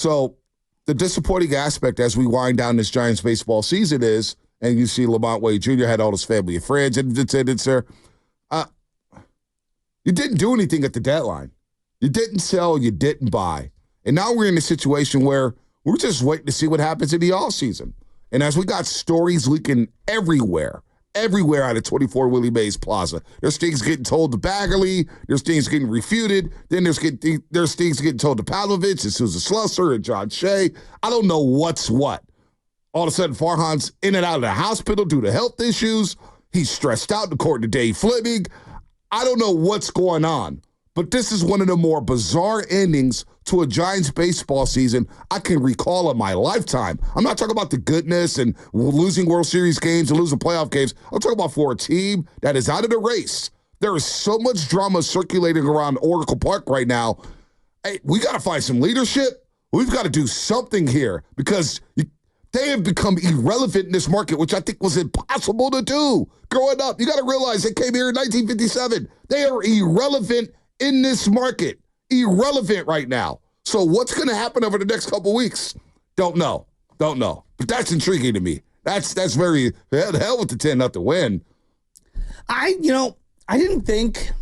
So the disappointing aspect as we wind down this Giants baseball season is, and you see Lamont Wade Jr. had all his family and friends in attendance there. You didn't do anything at the deadline. You didn't sell, you didn't buy. And now we're in a situation where we're just waiting to see what happens in the offseason. And as we got stories leaking everywhere out of 24 Willie Mays Plaza, there's things getting told to Baggerly, there's things getting refuted, then there's things getting told to Pavlovich and Susan Slusser and John Shea. I don't know what's what. All of a sudden, Farhan's in and out of the hospital due to health issues. He's stressed out, according to Dave Fleming. I don't know what's going on, but this is one of the more bizarre endings to a Giants baseball season I can recall in my lifetime. I'm not talking about the goodness and losing World Series games and losing playoff games. I'm talking about for a team that is out of the race. There is so much drama circulating around Oracle Park right now. Hey, we got to find some leadership. We've got to do something here because they have become irrelevant in this market, which I think was impossible to do growing up. You got to realize they came here in 1957. They are irrelevant in this market. Irrelevant right now. So what's going to happen over the next couple weeks? Don't know. But that's intriguing to me. That's very, the hell with the 10-0 win. I didn't think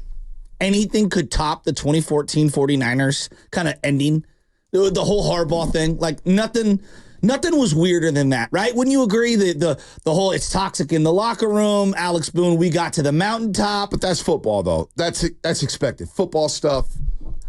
anything could top the 2014 49ers kind of ending. The whole Harbaugh thing. Like nothing was weirder than that, right? Wouldn't you agree that the whole it's toxic in the locker room, Alex Boone, we got to the mountaintop. But that's football, though. That's expected. Football stuff.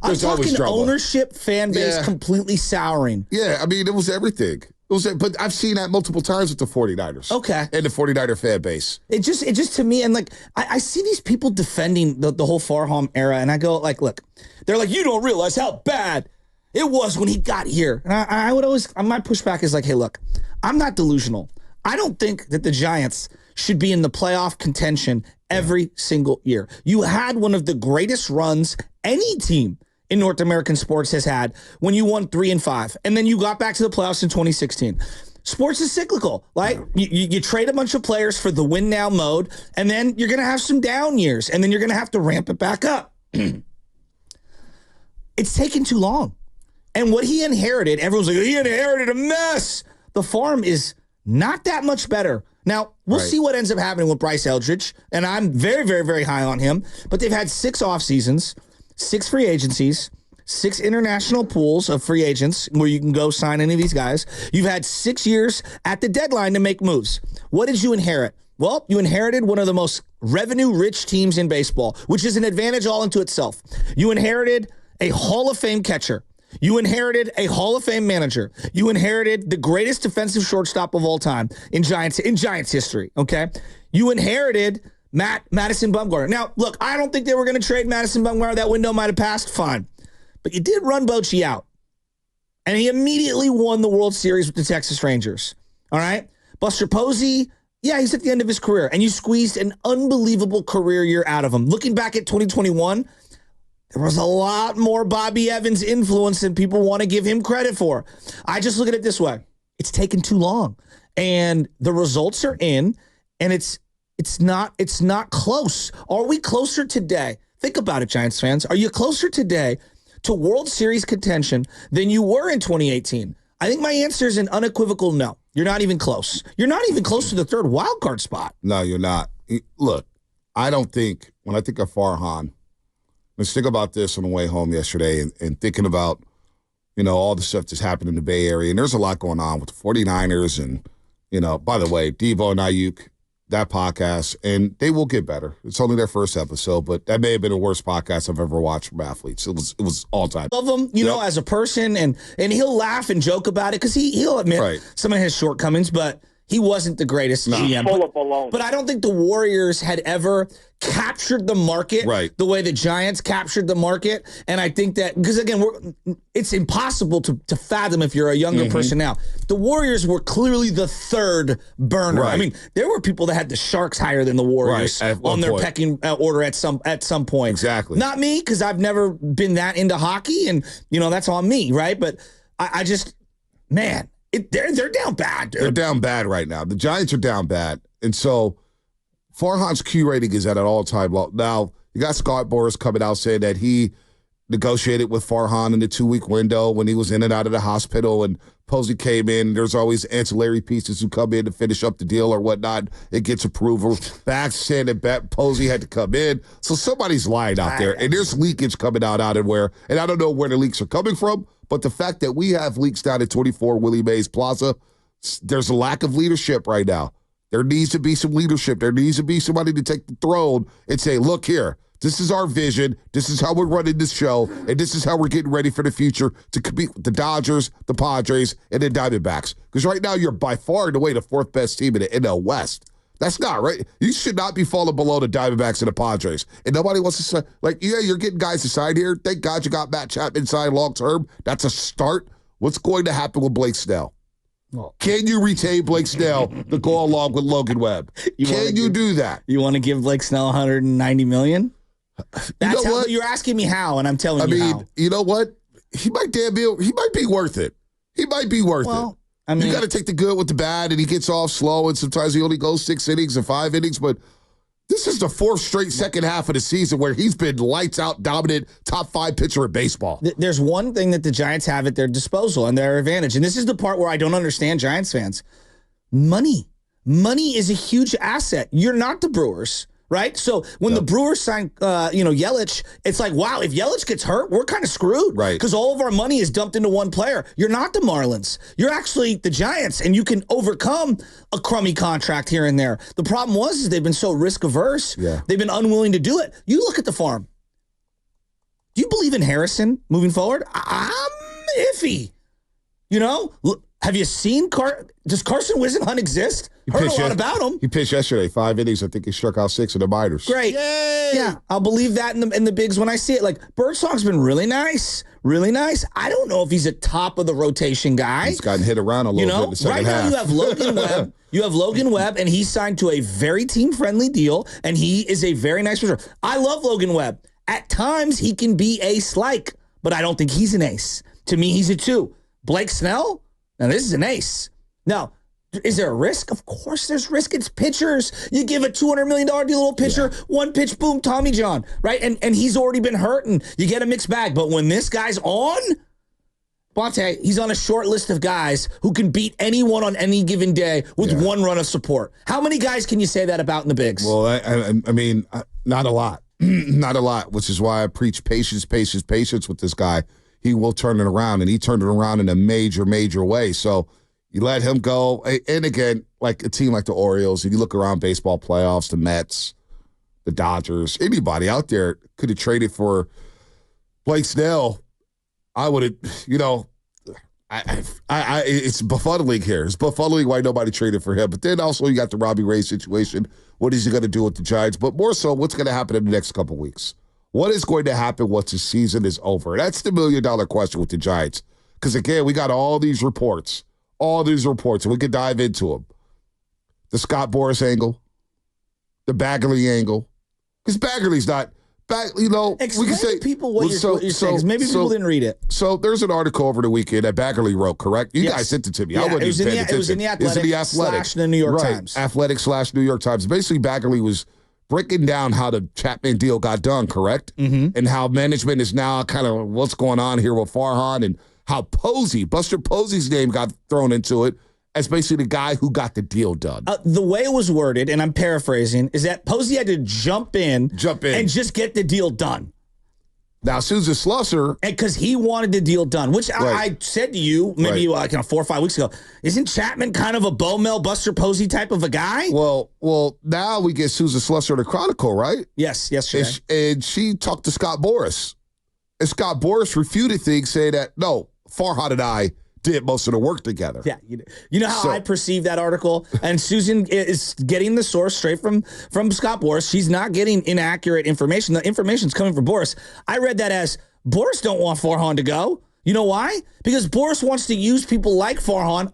I'm talking ownership, fan base completely souring. Yeah, I mean, it was everything. But I've seen that multiple times with the 49ers. Okay. And the 49er fan base. It just to me, and like, I see these people defending the whole Farhan era, and I go, like, look, they're like, you don't realize how bad it was when he got here. And I would always, my pushback is like, hey, look, I'm not delusional. I don't think that the Giants should be in the playoff contention every single year. You had one of the greatest runs any team in North American sports has had when you won 3 and 5. And then you got back to the playoffs in 2016. Sports is cyclical. Like you trade a bunch of players for the win now mode, and then you're going to have some down years, and then you're going to have to ramp it back up. It's taken too long. And what he inherited, everyone's like, he inherited a mess. The farm is not that much better. Now, we'll see what ends up happening with Bryce Eldridge, and I'm very, very, very high on him. But they've had 6 off seasons, 6 free agencies, 6 international pools of free agents where you can go sign any of these guys. You've had 6 years at the deadline to make moves. What did you inherit? Well, you inherited one of the most revenue-rich teams in baseball, which is an advantage all into itself. You inherited a Hall of Fame catcher. You inherited a Hall of Fame manager. You inherited the greatest defensive shortstop of all time in Giants history, okay? You inherited Madison Bumgarner. Now, look, I don't think they were going to trade Madison Bumgarner. That window might have passed, fine. But you did run Bochy out. And he immediately won the World Series with the Texas Rangers, all right? Buster Posey, yeah, he's at the end of his career. And you squeezed an unbelievable career year out of him. Looking back at 2021, there was a lot more Bobby Evans influence than people want to give him credit for. I just look at it this way. It's taken too long. And the results are in, and it's not close. Are we closer today? Think about it, Giants fans. Are you closer today to World Series contention than you were in 2018? I think my answer is an unequivocal no. You're not even close. You're not even close to the 3rd wild card spot. No, you're not. Look, I don't think, when I think of Farhan, let's think about this on the way home yesterday and thinking about, all the stuff that's happened in the Bay Area. And there's a lot going on with the 49ers and, by the way, Devo and Ayuk, that podcast, and they will get better. It's only their first episode, but that may have been the worst podcast I've ever watched from athletes. It was all time. Love him, know, as a person, and he'll laugh and joke about it because he'll admit some of his shortcoments, but he wasn't the greatest GM. Full of baloney. But I don't think the Warriors had ever captured the market the way the Giants captured the market. And I think that, because again, it's impossible to fathom if you're a younger person now. The Warriors were clearly the 3rd burner. I mean, there were people that had the Sharks higher than the Warriors on their pecking order at some point. Exactly. Not me, because I've never been that into hockey, and that's on me, right? But I just, man, they're down bad, dude. They're down bad right now. The Giants are down bad. And so Farhan's Q rating is at an all-time low. Now, you got Scott Boras coming out saying that he negotiated with Farhan in the 2-week window when he was in and out of the hospital, and Posey came in. There's always ancillary pieces who come in to finish up the deal or whatnot. It gets approval. Back said that Posey had to come in. So somebody's lying out there, and there's leakage coming out of where, and I don't know where the leaks are coming from, but the fact that we have leaks down at 24 Willie Mays Plaza, there's a lack of leadership right now. There needs to be some leadership. There needs to be somebody to take the throne and say, look here, this is our vision. This is how we're running this show, and this is how we're getting ready for the future to compete with the Dodgers, the Padres, and the Diamondbacks. Because right now, you're by far and away the fourth best team in the NL West. That's not right. You should not be falling below the Diamondbacks and the Padres. And nobody wants to say, like, yeah, you're getting guys to sign here. Thank God you got Matt Chapman signed long term. That's a start. What's going to happen with Blake Snell? Can you retain Blake Snell to go along with Logan Webb? Can you do that? You want to give Blake Snell $190 million? That's you know what you're asking me how, and I'm telling you how. You know what? He might be worth it. He might be worth it. I mean, you got to take the good with the bad, and he gets off slow, and sometimes he only goes 6 innings or 5 innings, but this is the fourth straight second half of the season where he's been lights out, dominant, top 5 pitcher in baseball. There's one thing that the Giants have at their disposal and their advantage, and this is the part where I don't understand Giants fans. Money. Money is a huge asset. You're not the Brewers. Right? So when the Brewers signed, Yelich, it's like, wow, if Yelich gets hurt, we're kind of screwed. Right. Because all of our money is dumped into one player. You're not the Marlins. You're actually the Giants, and you can overcome a crummy contract here and there. The problem is they've been so risk averse. Yeah. They've been unwilling to do it. You look at the farm. Do you believe in Harrison moving forward? I'm iffy. Have you seen does Carson Whisenhunt exist? Heard a lot about him. He pitched yesterday, 5 innings. I think he struck out 6 in the minors. Great. Yay! Yeah, I'll believe that in the bigs when I see it. Like, Birdsong's been really nice. Really nice. I don't know if he's a top of the rotation guy. He's gotten hit around a little bit in the second half. Right now you have Logan Webb. You have Logan Webb, and he's signed to a very team-friendly deal, and he is a very nice pitcher. I love Logan Webb. At times, he can be ace-like, but I don't think he's an ace. To me, he's a 2. Blake Snell? Now, this is an ace. Now, is there a risk? Of course there's risk. It's pitchers. You give a $200 million deal to a little pitcher, one pitch, boom, Tommy John, right? And he's already been hurt, and you get a mixed bag. But when this guy's on, Bonte, he's on a short list of guys who can beat anyone on any given day with one run of support. How many guys can you say that about in the bigs? Well, I mean, not a lot. Not a lot, which is why I preach patience with this guy. He will turn it around, and he turned it around in a major, major way. So you let him go. And again, like a team like the Orioles, if you look around baseball playoffs, the Mets, the Dodgers, anybody out there could have traded for Blake Snell. I would have, it's befuddling here. It's befuddling why nobody traded for him. But then also you got the Robbie Ray situation. What is he going to do with the Giants? But more so, what's going to happen in the next couple of weeks? What is going to happen once the season is over? That's the million-dollar question with the Giants. Because, again, we got all these reports, and we could dive into them. The Scott Boras angle, the Baggerly angle. Because Baggerly's not, Explain we can say, to people what you're saying, because maybe people didn't read it. So there's an article over the weekend that Baggerly wrote, correct? You guys sent it to me. Yeah, I wasn't even paying attention. It was in the Athletic / the New York Times. Athletic / New York Times. Basically, Baggerly was breaking down how the Chapman deal got done, correct? Mm-hmm. And how management is now kind of what's going on here with Farhan, and how Buster Posey's name got thrown into it as basically the guy who got the deal done. The way it was worded, and I'm paraphrasing, is that Posey had to jump in, and just get the deal done. Now, Susan Slusser... Because he wanted the deal done, which I said to you maybe 4 or 5 weeks ago. Isn't Chapman kind of a Bo Mel, Buster Posey type of a guy? Well, now we get Susan Slusser to Chronicle, right? Yes. And she talked to Scott Boras. And Scott Boras refuted things, saying that, no, Farhan and I did most of the work together. Yeah, you know how I perceive that article? And Susan is getting the source straight from Scott Boras. She's not getting inaccurate information. The information's coming from Boras. I read that as, Boras don't want Farhan to go. You know why? Because Boras wants to use people like Farhan.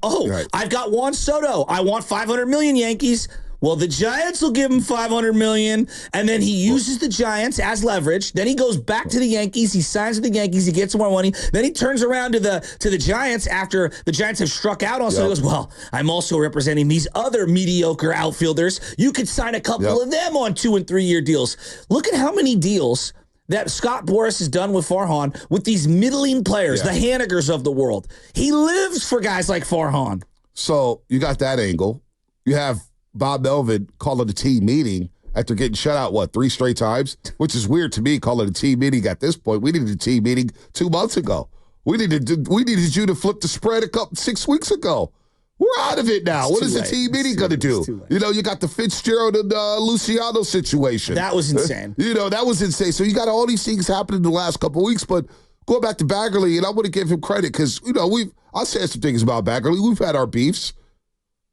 I've got Juan Soto. I want $500 million, Yankees. Well, the Giants will give him $500 million, and then he uses the Giants as leverage. Then he goes back to the Yankees. He signs with the Yankees. He gets more money. Then he turns around to the Giants after the Giants have struck out on. So he goes, well, I'm also representing these other mediocre outfielders. You could sign a couple of them on 2- and 3-year deals. Look at how many deals that Scott Boras has done with Farhan with these middling players, the Hanegers of the world. He lives for guys like Farhan. So you got that angle. You have Bob Melvin calling a team meeting after getting shut out, 3 straight times? Which is weird to me, calling a team meeting at this point. We needed a team meeting 2 months ago. We needed you to flip the spread 6 weeks ago. We're out of it now. What is the team meeting going to do? You got the Fitzgerald and Luciano situation. That was insane. That was insane. So you got all these things happening in the last couple of weeks. But going back to Baggerly, and I want to give him credit because, I'll say some things about Baggerly. We've had our beefs,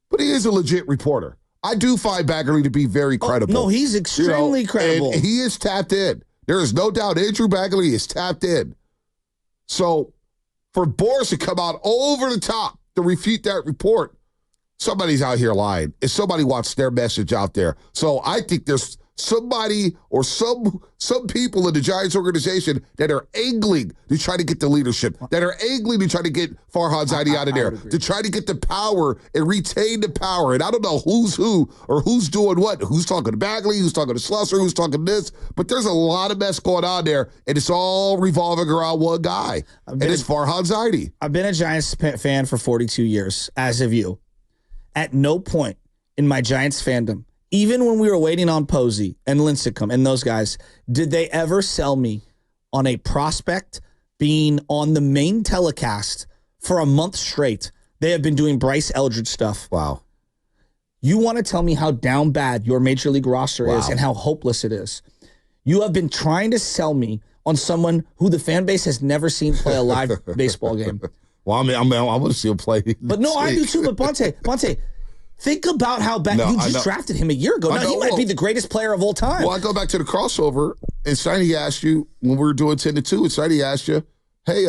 but he is a legit reporter. I do find Baggerly to be very credible. No, he's extremely credible. And he is tapped in. There is no doubt Andrew Baggerly is tapped in. So for Boras to come out over the top to refute that report, somebody's out here lying. And somebody wants their message out there. So I think there's somebody or some people in the Giants organization that are angling to try to get the leadership, that are angling to try to get Farhan Zaidi out of there, to try to get the power and retain the power. And I don't know who's who or who's doing what, who's talking to Bagley, who's talking to Slusser, who's talking to this, but there's a lot of mess going on there, and it's all revolving around one guy, and it's Farhan Zaidi. I've been a Giants fan for 42 years, as have you. At no point in my Giants fandom, even when we were waiting on Posey and Lincecum and those guys, did they ever sell me on a prospect being on the main telecast for a month straight? They have been doing Bryce Eldridge stuff. Wow. You want to tell me how down bad your Major League roster is and how hopeless it is? You have been trying to sell me on someone who the fan base has never seen play a live baseball game. Well, I want to see him play. But no, I do too. But Bonte, think about how bad you just drafted him a year ago. Now, he might be the greatest player of all time. Well, I go back to the crossover, and Steiny asked you, when we were doing 10-2, and Steiny asked you, hey,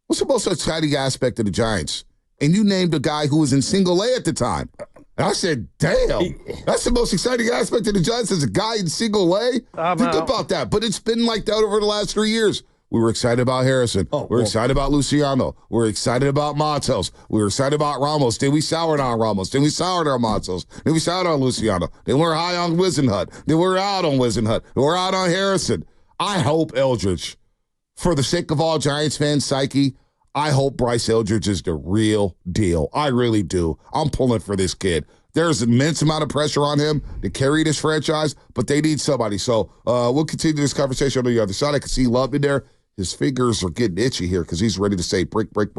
what's the most exciting aspect of the Giants? And you named a guy who was in single A at the time. And I said, damn, that's the most exciting aspect of the Giants is a guy in single A? Think about that. But it's been like that over the last 3 years. We were excited about Harrison. We're excited about Luciano. We're excited about Matos. We were excited about Ramos. Then we soured on Ramos. Then we soured on Matos. Then we soured on Luciano. Then we're high on Wisenhut. Then we're out on Wisenhut. Then we're out on Harrison. I hope Eldridge, for the sake of all Giants fans' psyche, I hope Bryce Eldridge is the real deal. I really do. I'm pulling for this kid. There's an immense amount of pressure on him to carry this franchise, but they need somebody. So we'll continue this conversation on the other side. I can see Love in there. His fingers are getting itchy here because he's ready to say break, break, break.